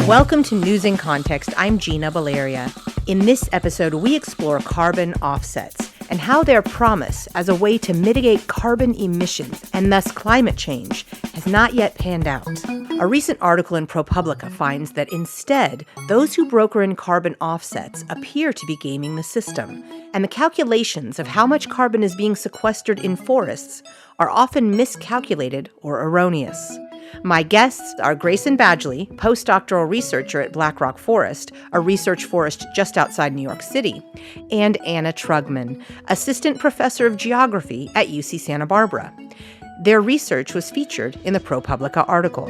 Welcome to News in Context. I'm Gina Valeria. In this episode, we explore carbon offsets and how their promise as a way to mitigate carbon emissions and thus climate change has not yet panned out. A recent article in ProPublica finds that instead, those who broker in carbon offsets appear to be gaming the system, and the calculations of how much carbon is being sequestered in forests are often miscalculated or erroneous. My guests are Grayson Badgley, postdoctoral researcher at Black Rock Forest, a research forest just outside New York City, and Anna Trugman, assistant professor of geography at UC Santa Barbara. Their research was featured in the ProPublica article.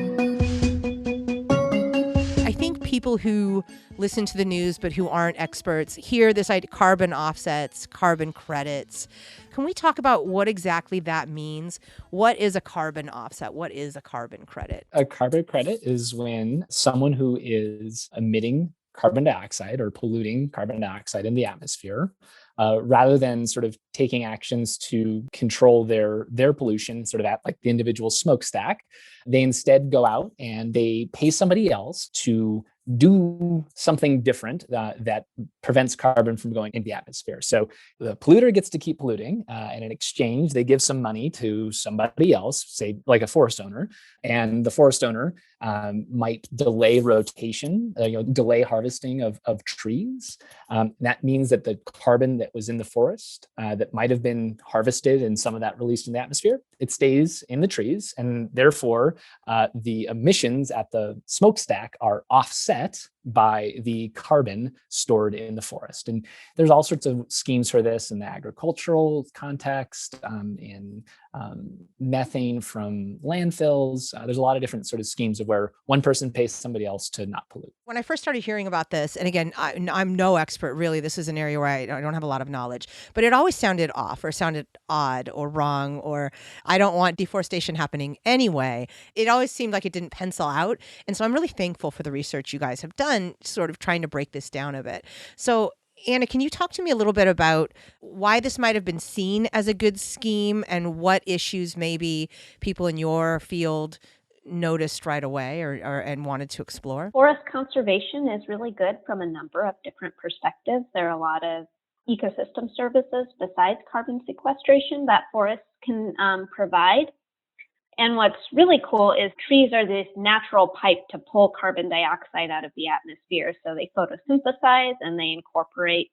I think people who listen to the news but who aren't experts hear this idea, carbon offsets, carbon credits. Can we talk about what exactly that means? What is a carbon offset? What is a carbon credit? A carbon credit is when someone who is emitting carbon dioxide or polluting carbon dioxide in the atmosphere, rather than sort of taking actions to control their pollution sort of at like the individual smokestack, they instead go out and they pay somebody else to do something different that prevents carbon from going into the atmosphere. So the polluter gets to keep polluting, and in exchange, they give some money to somebody else, say like a forest owner, and the forest owner might delay rotation, delay harvesting of trees. That means that the carbon that was in the forest that might have been harvested and some of that released in the atmosphere, it stays in the trees, and therefore the emissions at the smokestack are offset by the carbon stored in the forest. And there's all sorts of schemes for this in the agricultural context, in methane from landfills. There's a lot of different sort of schemes of where one person pays somebody else to not pollute. When I first started hearing about this, and again, I'm no expert, really. This is an area where I don't have a lot of knowledge, but it always sounded off or sounded odd or wrong, or I don't want deforestation happening anyway. It always seemed like it didn't pencil out. And so I'm really thankful for the research you guys have done, sort of trying to break this down a bit. So Anna, can you talk to me a little bit about why this might have been seen as a good scheme and what issues maybe people in your field noticed right away or and wanted to explore? Forest conservation is really good from a number of different perspectives. There are a lot of ecosystem services besides carbon sequestration that forests can provide. And what's really cool is trees are this natural pipe to pull carbon dioxide out of the atmosphere. So they photosynthesize and they incorporate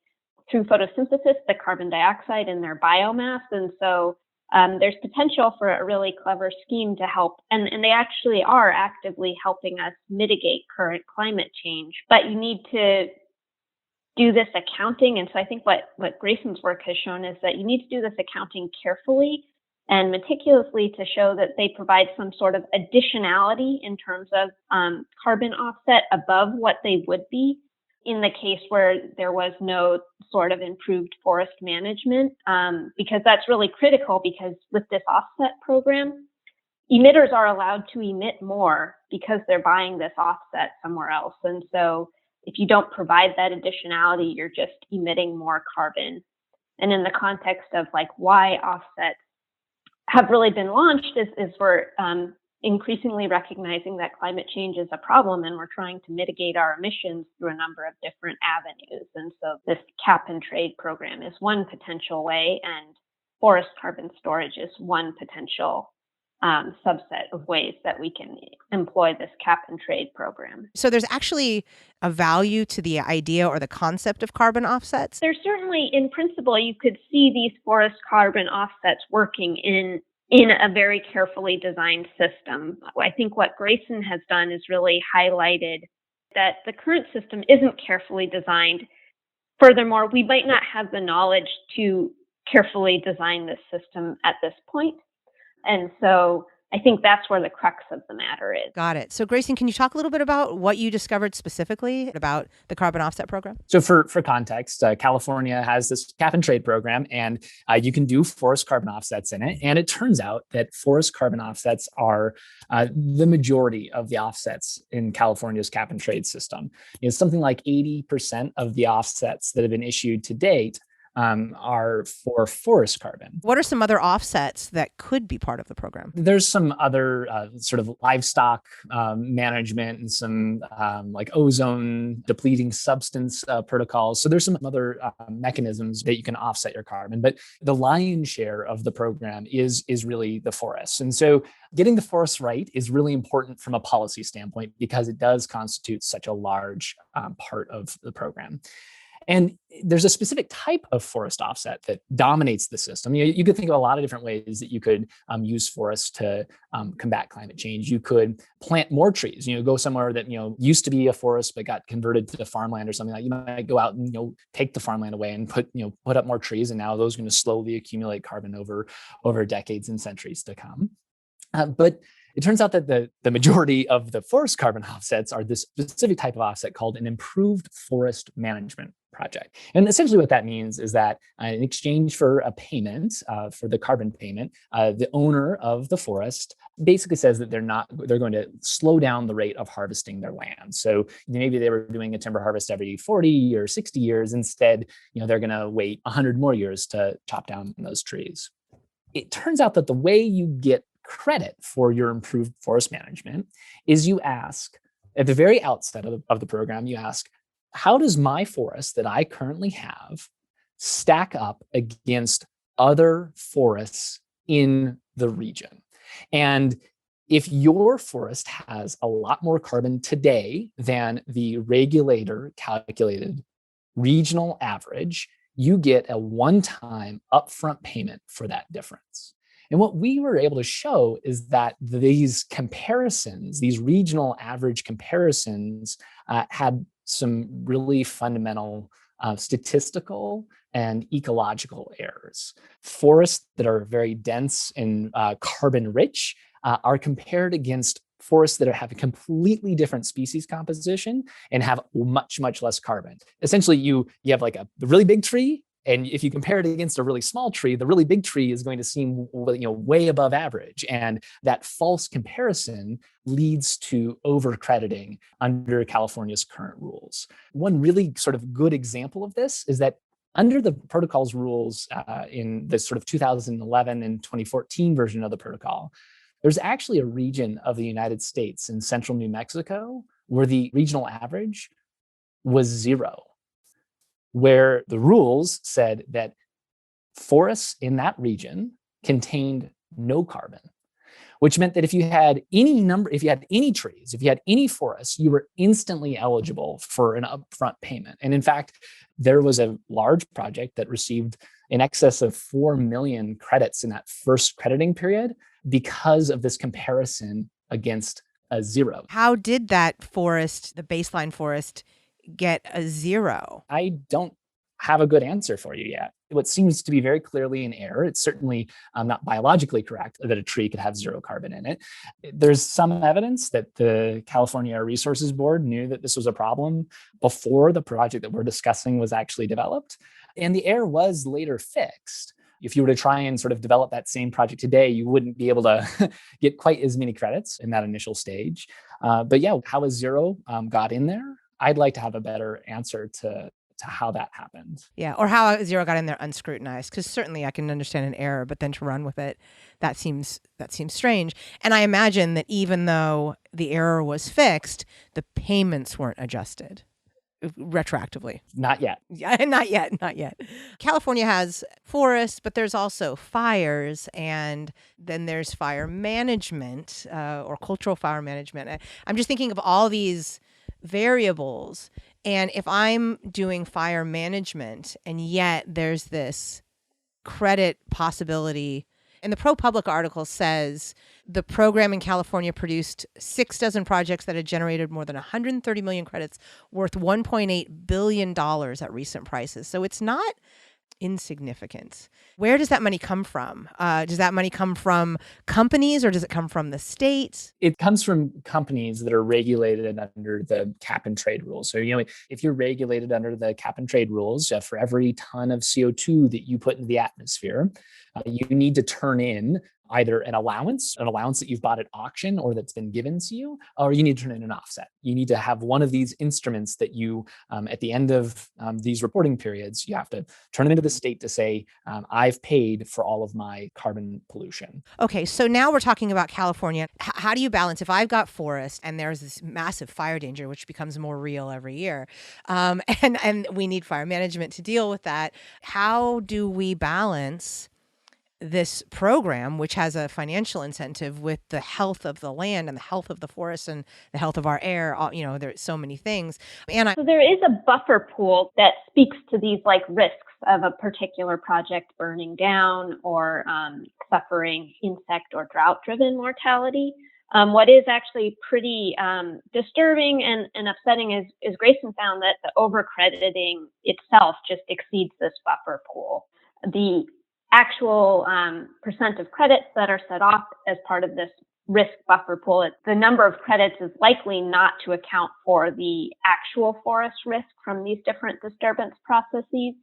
through photosynthesis the carbon dioxide in their biomass. And so there's potential for a really clever scheme to help. And they actually are actively helping us mitigate current climate change. But you need to do this accounting. And so I think what Grayson's work has shown is that you need to do this accounting carefully and meticulously to show that they provide some sort of additionality in terms of carbon offset above what they would be in the case where there was no sort of improved forest management, because that's really critical, because with this offset program, emitters are allowed to emit more because they're buying this offset somewhere else. And so if you don't provide that additionality, you're just emitting more carbon. And in the context of like why offsets have really been launched is we're increasingly recognizing that climate change is a problem, and we're trying to mitigate our emissions through a number of different avenues. And so this cap and trade program is one potential way, and forest carbon storage is one potential subset of ways that we can employ this cap and trade program. So there's actually a value to the idea or the concept of carbon offsets? There's certainly, in principle, you could see these forest carbon offsets working in a very carefully designed system. I think what Grayson has done is really highlighted that the current system isn't carefully designed. Furthermore, we might not have the knowledge to carefully design this system at this point. And so I think that's where the crux of the matter is. Got it. So Grayson, can you talk a little bit about what you discovered specifically about the carbon offset program? So for context, California has this cap and trade program, and you can do forest carbon offsets in it. And it turns out that forest carbon offsets are the majority of the offsets in California's cap and trade system. Something like 80% of the offsets that have been issued to date are for forest carbon. What are some other offsets that could be part of the program? There's some other sort of livestock management and some like ozone depleting substance protocols. So there's some other mechanisms that you can offset your carbon, but the lion's share of the program is really the forests. And so getting the forests right is really important from a policy standpoint because it does constitute such a large part of the program. And there's a specific type of forest offset that dominates the system. You could think of a lot of different ways that you could use forests to combat climate change. You could plant more trees. Go somewhere that used to be a forest but got converted to farmland or something like. You might go out and take the farmland away and put up more trees, and now those are going to slowly accumulate carbon over decades and centuries to come. But it turns out that the majority of the forest carbon offsets are this specific type of offset called an improved forest management project. And essentially what that means is that in exchange for a payment, for the carbon payment, the owner of the forest basically says that they're going to slow down the rate of harvesting their land. So maybe they were doing a timber harvest every 40 or 60 years. Instead, they're going to wait 100 more years to chop down those trees. It turns out that the way you get credit for your improved forest management is you ask, at the very outset of the program, you ask, how does my forest that I currently have stack up against other forests in the region? And if your forest has a lot more carbon today than the regulator calculated regional average, you get a one-time upfront payment for that difference. And what we were able to show is that these comparisons, these regional average comparisons, had some really fundamental statistical and ecological errors. Forests that are very dense and carbon rich are compared against forests that have a completely different species composition and have much, much less carbon. Essentially, you have like the really big tree, and if you compare it against a really small tree, the really big tree is going to seem way above average. And that false comparison leads to overcrediting under California's current rules. One really sort of good example of this is that under the protocol's rules in the sort of 2011 and 2014 version of the protocol, there's actually a region of the United States in central New Mexico where the regional average was 0. Where the rules said that forests in that region contained no carbon, which meant that if you had any trees, if you had any forests, you were instantly eligible for an upfront payment. And in fact, there was a large project that received in excess of 4 million credits in that first crediting period because of this comparison against a 0. How did that forest, the baseline forest, get a 0? I don't have a good answer for you yet. What seems to be very clearly an error, it's certainly not biologically correct that a tree could have 0 carbon in it. There's some evidence that the California Air Resources Board knew that this was a problem before the project that we're discussing was actually developed. And the error was later fixed. If you were to try and sort of develop that same project today, you wouldn't be able to get quite as many credits in that initial stage. But yeah, how a 0 got in there, I'd like to have a better answer to how that happened. Yeah, or how a 0 got in there unscrutinized, because certainly I can understand an error, but then to run with it, that seems strange. And I imagine that even though the error was fixed, the payments weren't adjusted retroactively. Not yet. Yeah, not yet. California has forests, but there's also fires, and then there's fire management or cultural fire management. I'm just thinking of all these variables. And if I'm doing fire management and yet there's this credit possibility, and the ProPublica article says the program in California produced 6 dozen projects that had generated more than 130 million credits worth $1.8 billion at recent prices. So it's not insignificant. Where does that money come from? Does that money come from companies, or does it come from the state? It comes from companies that are regulated under the cap and trade rules. So, if you're regulated under the cap and trade rules, for every ton of CO2 that you put into the atmosphere, you need to turn in either an allowance that you've bought at auction or that's been given to you, or you need to turn in an offset. You need to have one of these instruments that you, at the end of these reporting periods, you have to turn them into the state to say, I've paid for all of my carbon pollution. Okay, so now we're talking about California. How do you balance if I've got forest and there's this massive fire danger, which becomes more real every year, and we need fire management to deal with that? How do we balance this program, which has a financial incentive, with the health of the land and the health of the forest and the health of our air? There's so many things. So there is a buffer pool that speaks to these like risks of a particular project burning down or suffering insect or drought-driven mortality. What is actually pretty disturbing and upsetting is Grayson found that the overcrediting itself just exceeds this buffer pool. The actual percent of credits that are set off as part of this risk buffer pool, the number of credits is likely not to account for the actual forest risk from these different disturbance processes,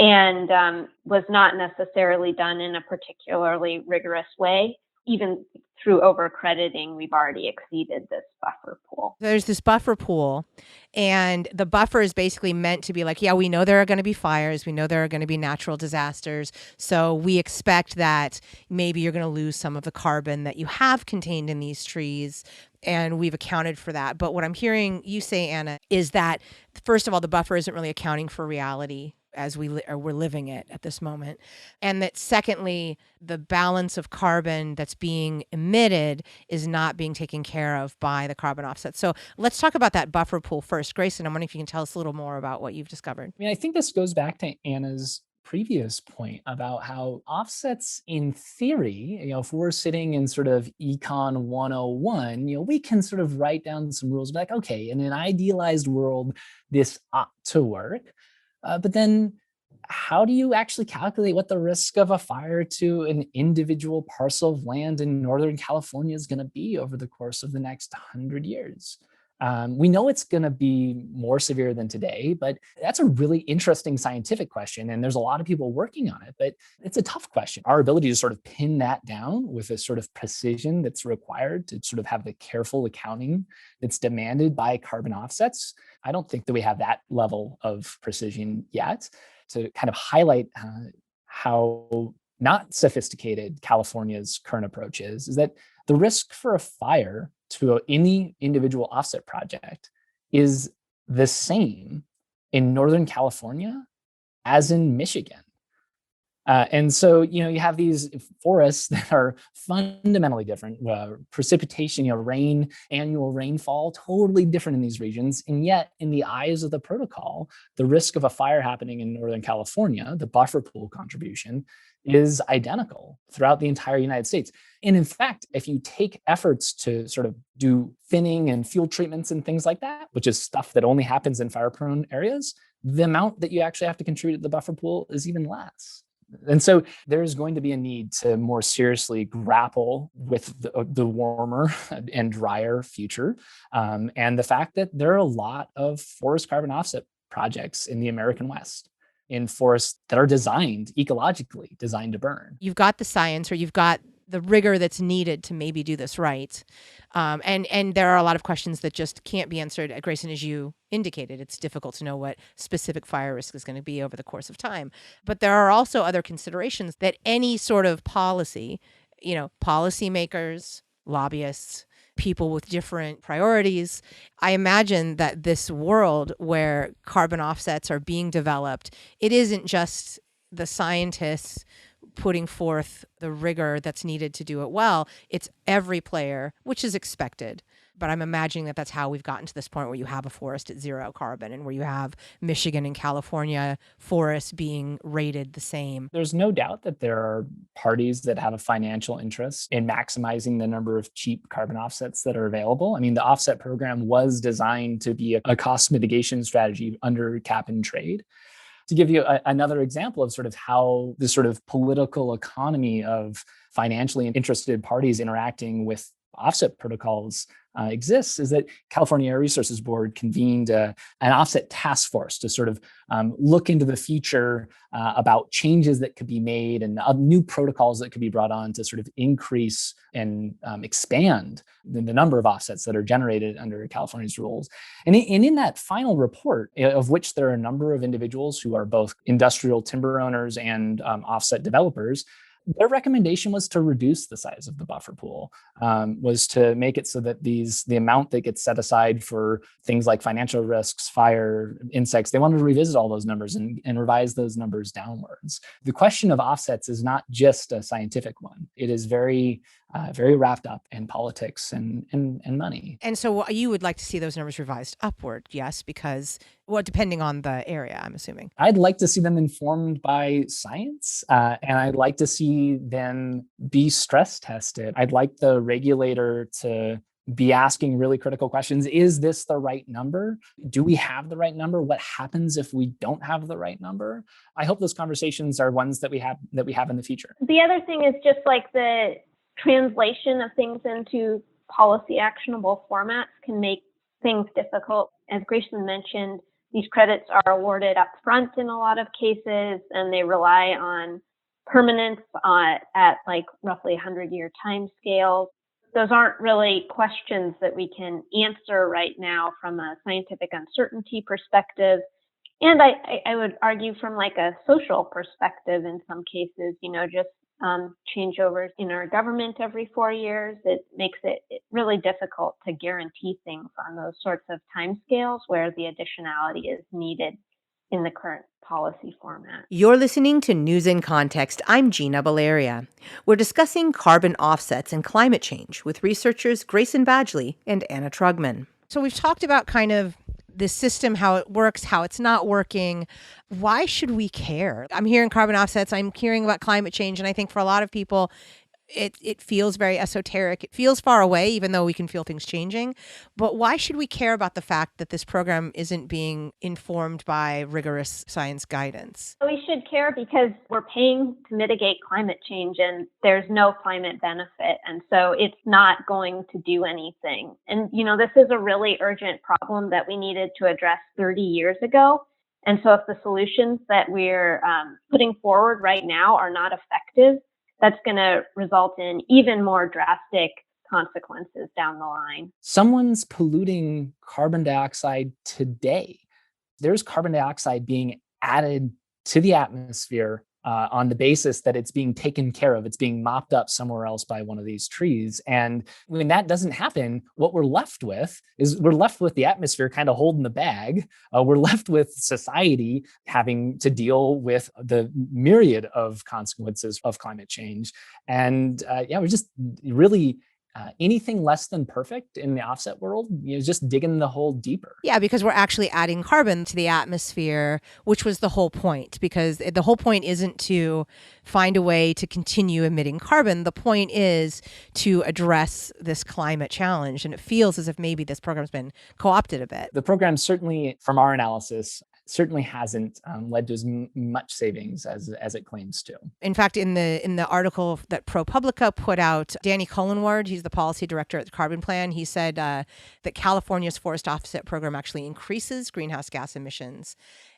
and was not necessarily done in a particularly rigorous way. Even through overcrediting, we've already exceeded this buffer pool. There's this buffer pool, and the buffer is basically meant to be like, yeah, we know there are going to be fires. We know there are going to be natural disasters. So we expect that maybe you're going to lose some of the carbon that you have contained in these trees. And we've accounted for that. But what I'm hearing you say, Anna, is that, first of all, the buffer isn't really accounting for reality as we're living it at this moment. And that secondly, the balance of carbon that's being emitted is not being taken care of by the carbon offset. So let's talk about that buffer pool first. Grayson, I'm wondering if you can tell us a little more about what you've discovered. I think this goes back to Anna's previous point about how offsets, in theory, if we're sitting in sort of Econ 101, we can sort of write down some rules like, okay, in an idealized world, this ought to work. But then how do you actually calculate what the risk of a fire to an individual parcel of land in Northern California is going to be over the course of the next 100 years? We know it's going to be more severe than today, but that's a really interesting scientific question. And there's a lot of people working on it, but it's a tough question. Our ability to sort of pin that down with a sort of precision that's required to sort of have the careful accounting that's demanded by carbon offsets, I don't think that we have that level of precision yet. To kind of highlight how not sophisticated California's current approach is that the risk for a fire to any individual offset project is the same in Northern California as in Michigan. And so, you have these forests that are fundamentally different. Precipitation, rain, annual rainfall, totally different in these regions. And yet, in the eyes of the protocol, the risk of a fire happening in Northern California, the buffer pool contribution, is identical throughout the entire United States. And in fact, if you take efforts to sort of do thinning and fuel treatments and things like that, which is stuff that only happens in fire-prone areas, the amount that you actually have to contribute to the buffer pool is even less. And so there's going to be a need to more seriously grapple with the warmer and drier future, and the fact that there are a lot of forest carbon offset projects in the American West, in forests that are ecologically designed to burn. You've got the science, or you've got the rigor that's needed to maybe do this right. And there are a lot of questions that just can't be answered. Grayson, as you indicated, it's difficult to know what specific fire risk is going to be over the course of time. But there are also other considerations that any sort of policy, policymakers, lobbyists, people with different priorities. I imagine that this world where carbon offsets are being developed, it isn't just the scientists putting forth the rigor that's needed to do it well. It's every player, which is expected. But I'm imagining that that's how we've gotten to this point where you have a forest at zero carbon and where you have Michigan and California forests being rated the same. There's no doubt that there are parties that have a financial interest in maximizing the number of cheap carbon offsets that are available. The offset program was designed to be a cost mitigation strategy under cap and trade. To give you another example of sort of how this sort of political economy of financially interested parties interacting with offset protocols exists is that California Air Resources Board convened an offset task force to sort of look into the future about changes that could be made and new protocols that could be brought on to sort of increase and expand the number of offsets that are generated under California's rules. And in that final report, of which there are a number of individuals who are both industrial timber owners and offset developers, their recommendation was to reduce the size of the buffer pool, was to make it so that the amount that gets set aside for things like financial risks, fire, insects, they wanted to revisit all those numbers and revise those numbers downwards. The question of offsets is not just a scientific one. It is very wrapped up in politics and money. And so you would like to see those numbers revised upward, yes, because, well, depending on the area, I'm assuming. I'd like to see them informed by science, and I'd like to see them be stress tested. I'd like the regulator to be asking really critical questions. Is this the right number? Do we have the right number? What happens if we don't have the right number? I hope those conversations are ones that we have in the future. The other thing is just like the translation of things into policy actionable formats can make things difficult. As Grayson mentioned, these credits are awarded up front in a lot of cases, and they rely on permanence at like roughly 100-year timescales. Those aren't really questions that we can answer right now from a scientific uncertainty perspective. And I would argue from like a social perspective in some cases, just changeovers in our government every 4 years, it makes it really difficult to guarantee things on those sorts of timescales where the additionality is needed in the current policy format. You're listening to News in Context. I'm Gina Valeria. We're discussing carbon offsets and climate change with researchers Grayson Badgley and Anna Trugman. So we've talked about kind of this system, how it works, how it's not working. Why should we care? I'm hearing carbon offsets. I'm hearing about climate change. And I think for a lot of people, it feels very esoteric. It feels far away, even though we can feel things changing. But why should we care about the fact that this program isn't being informed by rigorous science guidance? We should care because we're paying to mitigate climate change and there's no climate benefit. And so it's not going to do anything. And, this is a really urgent problem that we needed to address 30 years ago. And so if the solutions that we're putting forward right now are not effective, that's going to result in even more drastic consequences down the line. Someone's polluting carbon dioxide today. There's carbon dioxide being added to the atmosphere on the basis that it's being taken care of. It's being mopped up somewhere else by one of these trees. And when that doesn't happen, what we're left with is the atmosphere kind of holding the bag. We're left with society having to deal with the myriad of consequences of climate change. And we're just really anything less than perfect in the offset world, just digging the hole deeper. Yeah, because we're actually adding carbon to the atmosphere, which was the whole point, because the whole point isn't to find a way to continue emitting carbon. The point is to address this climate challenge. And it feels as if maybe this program's been co-opted a bit. The program certainly, from our analysis, certainly hasn't led to as much savings as it claims to. In fact, in the article that ProPublica put out, Danny Cullenward, he's the policy director at the Carbon Plan, he said that California's forest offset program actually increases greenhouse gas emissions,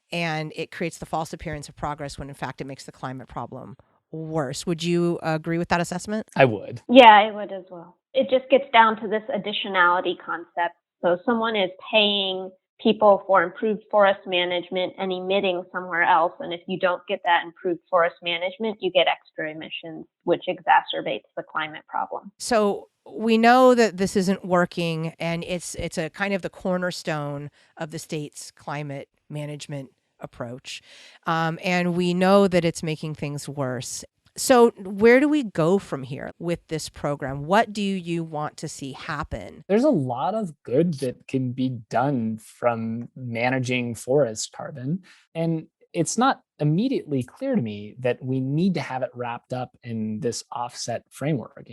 and it creates the false appearance of progress when in fact it makes the climate problem worse. Would you agree with that assessment? I would. Yeah, I would as well. It just gets down to this additionality concept. So someone is paying people for improved forest management and emitting somewhere else. And if you don't get that improved forest management, you get extra emissions, which exacerbates the climate problem. So we know that this isn't working, and it's a kind of the cornerstone of the state's climate management approach. And we know that it's making things worse. So where do we go from here with this program? What do you want to see happen? There's a lot of good that can be done from managing forest carbon. And it's not immediately clear to me that we need to have it wrapped up in this offset framework.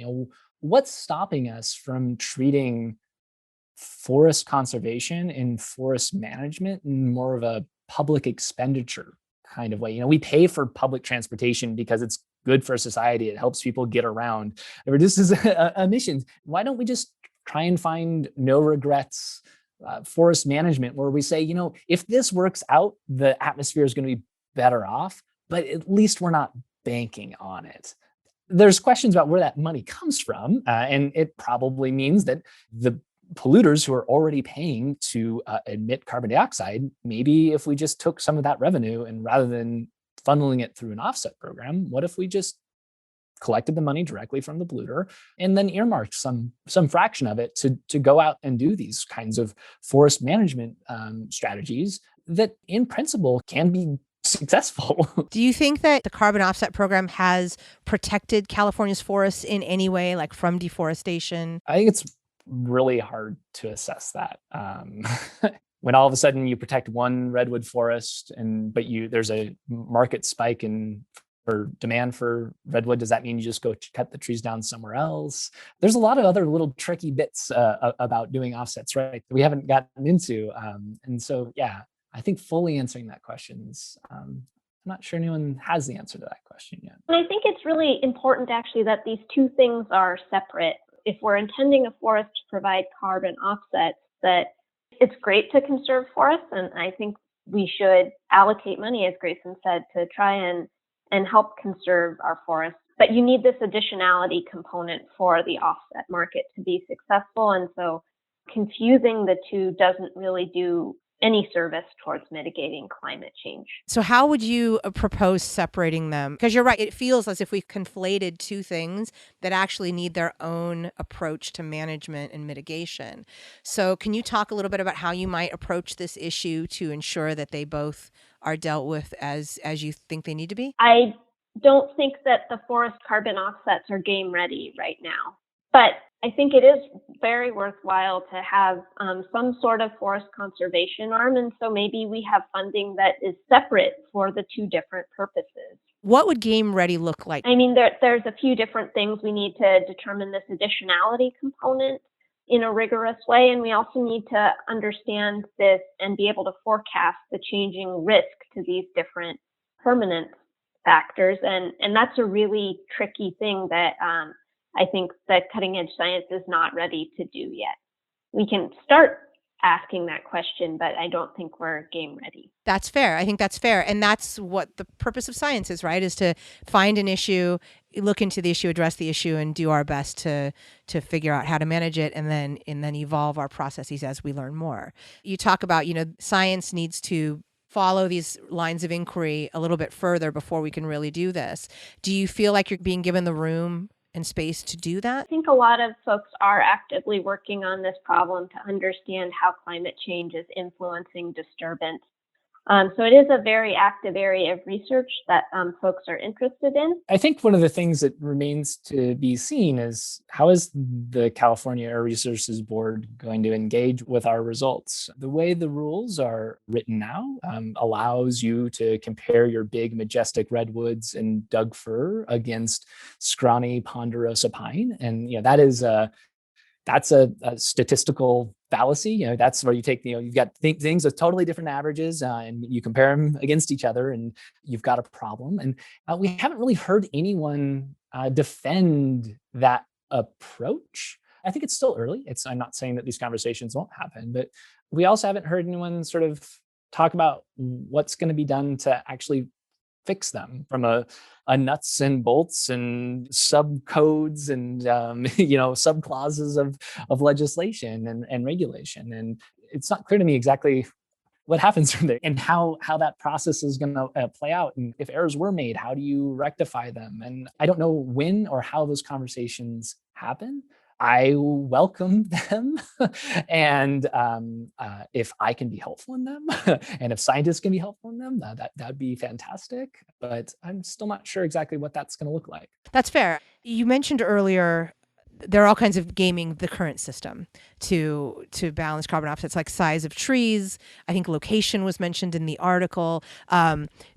What's stopping us from treating forest conservation and forest management in more of a public expenditure kind of way? We pay for public transportation because it's good for society. It helps people get around. It reduces emissions. Why don't we just try and find no regrets forest management where we say, if this works out, the atmosphere is going to be better off, but at least we're not banking on it. There's questions about where that money comes from, and it probably means that the polluters who are already paying to emit carbon dioxide, maybe if we just took some of that revenue and rather than funneling it through an offset program, what if we just collected the money directly from the polluter and then earmarked some fraction of it to go out and do these kinds of forest management strategies that in principle can be successful. Do you think that the carbon offset program has protected California's forests in any way, like from deforestation? I think it's really hard to assess that. When all of a sudden you protect one redwood forest but there's a market spike for demand for redwood, does that mean you just go cut the trees down somewhere else? There's a lot of other little tricky bits about doing offsets, right, that we haven't gotten into. And so, yeah, I think fully answering that question I'm not sure anyone has the answer to that question yet. And I think it's really important actually that these two things are separate. If we're intending a forest to provide carbon offsets, that it's great to conserve forests, and I think we should allocate money, as Grayson said, to try and help conserve our forests. But you need this additionality component for the offset market to be successful. And so confusing the two doesn't really do any service towards mitigating climate change. So how would you propose separating them? Because you're right, it feels as if we've conflated two things that actually need their own approach to management and mitigation. So can you talk a little bit about how you might approach this issue to ensure that they both are dealt with as you think they need to be? I don't think that the forest carbon offsets are game ready right now, but I think it is very worthwhile to have some sort of forest conservation arm. And so maybe we have funding that is separate for the two different purposes. What would game ready look like? I mean, there's a few different things. We need to determine this additionality component in a rigorous way. And we also need to understand this and be able to forecast the changing risk to these different permanent factors. And that's a really tricky thing that I think that cutting edge science is not ready to do yet. We can start asking that question, but I don't think we're game ready. That's fair. I think that's fair. And that's what the purpose of science is, right? Is to find an issue, look into the issue, address the issue, and do our best to figure out how to manage it and then evolve our processes as we learn more. You talk about, science needs to follow these lines of inquiry a little bit further before we can really do this. Do you feel like you're being given the room and space to do that? I think a lot of folks are actively working on this problem to understand how climate change is influencing disturbance. So it is a very active area of research that folks are interested in. I think one of the things that remains to be seen is how is the California Air Resources Board going to engage with our results? The way the rules are written now allows you to compare your big, majestic redwoods and Doug fir against scrawny ponderosa pine. And that's a statistical fallacy. That's where you take, you've got things with totally different averages and you compare them against each other and you've got a problem. And we haven't really heard anyone defend that approach. I think it's still early. I'm not saying that these conversations won't happen, but we also haven't heard anyone sort of talk about what's going to be done to actually fix them from a nuts and bolts and sub codes and sub clauses of legislation and regulation. And it's not clear to me exactly what happens from there and how that process is going to play out. And if errors were made, how do you rectify them? And I don't know when or how those conversations happen. I welcome them. And if I can be helpful in them and if scientists can be helpful in them, that'd be fantastic. But I'm still not sure exactly what that's going to look like. That's fair. You mentioned earlier there are all kinds of gaming the current system to balance carbon offsets, like size of trees. I think location was mentioned in the article.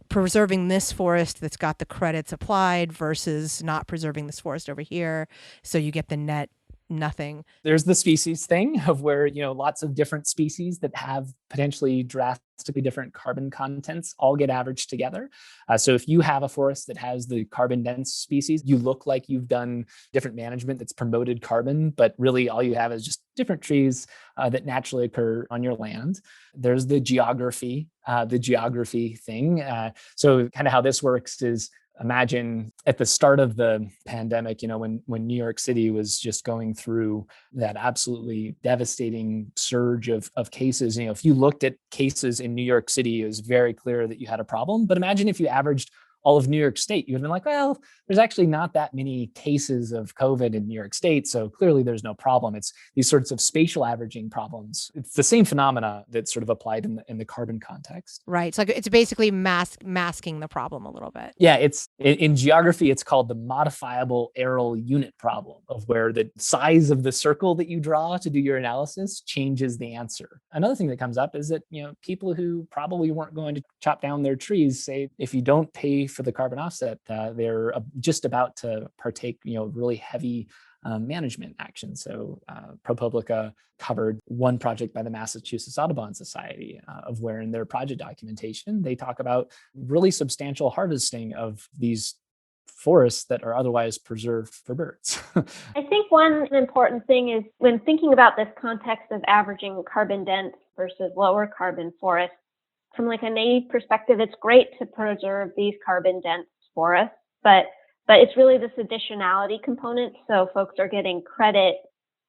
Preserving this forest that's got the credits applied versus not preserving this forest over here. So you get the net nothing. There's the species thing of where, lots of different species that have potentially drastically different carbon contents all get averaged together. So if you have a forest that has the carbon dense species, you look like you've done different management that's promoted carbon, but really all you have is just different trees that naturally occur on your land. There's the geography thing. So kind of how this works is, imagine at the start of the pandemic, when New York City was just going through that absolutely devastating surge of cases. If you looked at cases in New York City, it was very clear that you had a problem. But imagine if you averaged all of New York State, you would have been like, well, there's actually not that many cases of COVID in New York State, so clearly there's no problem. It's these sorts of spatial averaging problems. It's the same phenomena that's sort of applied in the carbon context. Right. So it's basically masking the problem a little bit. Yeah, it's in geography, it's called the modifiable areal unit problem, of where the size of the circle that you draw to do your analysis changes the answer. Another thing that comes up is that, people who probably weren't going to chop down their trees say, if you don't pay for the carbon offset, they're just about to partake, really heavy management action. So ProPublica covered one project by the Massachusetts Audubon Society of where in their project documentation, they talk about really substantial harvesting of these forests that are otherwise preserved for birds. I think one important thing is when thinking about this context of averaging carbon dense versus lower carbon forests, from like a native perspective, it's great to preserve these carbon dense forests, but it's really this additionality component. So folks are getting credit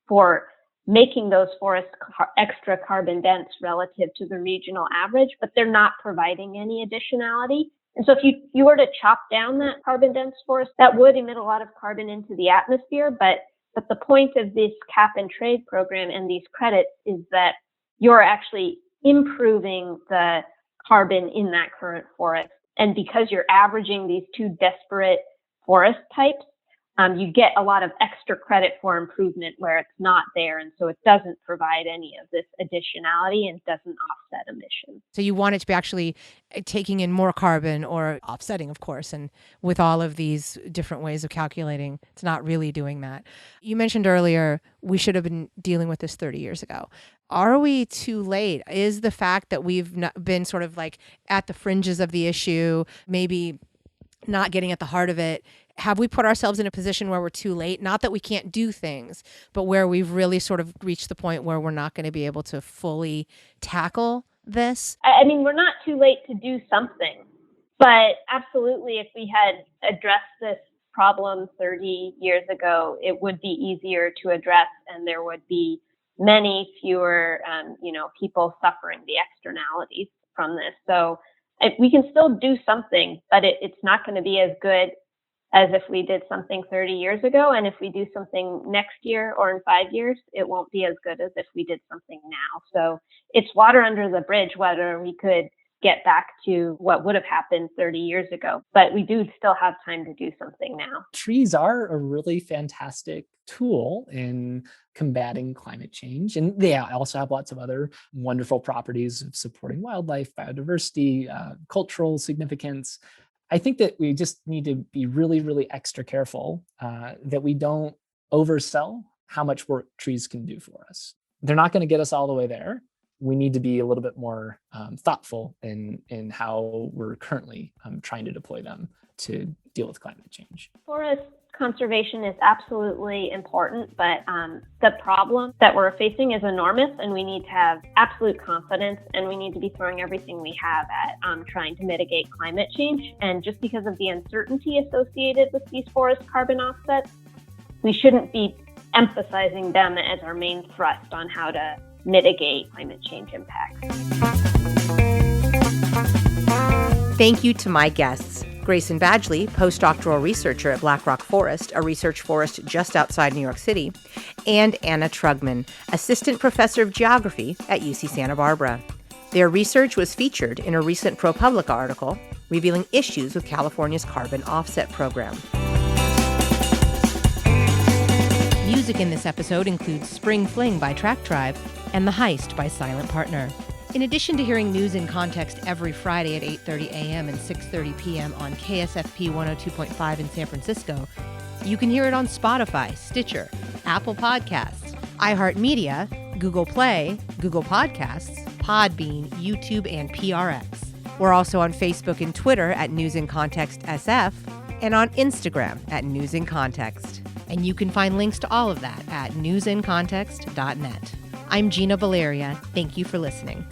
for making those forests extra carbon dense relative to the regional average, but they're not providing any additionality. And so if you were to chop down that carbon dense forest, that would emit a lot of carbon into the atmosphere. But the point of this cap and trade program and these credits is that you're actually improving the carbon in that current forest. And because you're averaging these two disparate forest types, you get a lot of extra credit for improvement where it's not there. And so it doesn't provide any of this additionality and doesn't offset emissions. So you want it to be actually taking in more carbon or offsetting, of course. And with all of these different ways of calculating, it's not really doing that. You mentioned earlier, we should have been dealing with this 30 years ago. Are we too late? Is the fact that we've been sort of like at the fringes of the issue, maybe not getting at the heart of it, have we put ourselves in a position where we're too late? Not that we can't do things, but where we've really sort of reached the point where we're not going to be able to fully tackle this? I mean, we're not too late to do something, but absolutely, if we had addressed this problem 30 years ago, it would be easier to address, and there would be many fewer, people suffering the externalities from this. So we can still do something, but it's not going to be as good as if we did something 30 years ago. And if we do something next year or in 5 years, it won't be as good as if we did something now. So it's water under the bridge whether we could get back to what would have happened 30 years ago. But we do still have time to do something now. Trees are a really fantastic tool in combating climate change. And they also have lots of other wonderful properties of supporting wildlife, biodiversity, cultural significance. I think that we just need to be really, really extra careful that we don't oversell how much work trees can do for us. They're not going to get us all the way there. We need to be a little bit more thoughtful in how we're currently trying to deploy them to deal with climate change. Forest conservation is absolutely important, but the problem that we're facing is enormous, and we need to have absolute confidence, and we need to be throwing everything we have at trying to mitigate climate change. And just because of the uncertainty associated with these forest carbon offsets, we shouldn't be emphasizing them as our main thrust on how to mitigate climate change impacts. Thank you to my guests, Grayson Badgley, postdoctoral researcher at Black Rock Forest, a research forest just outside New York City, and Anna Trugman, assistant professor of geography at UC Santa Barbara. Their research was featured in a recent ProPublica article revealing issues with California's carbon offset program. Music in this episode includes Spring Fling by Track Tribe and The Heist by Silent Partner. In addition to hearing news in context every Friday at 8:30 a.m. and 6:30 p.m. on KSFP 102.5 in San Francisco, you can hear it on Spotify, Stitcher, Apple Podcasts, iHeartMedia, Google Play, Google Podcasts, Podbean, YouTube, and PRX. We're also on Facebook and Twitter at News in Context SF and on Instagram at News in Context. And you can find links to all of that at newsincontext.net. I'm Gina Valeria. Thank you for listening.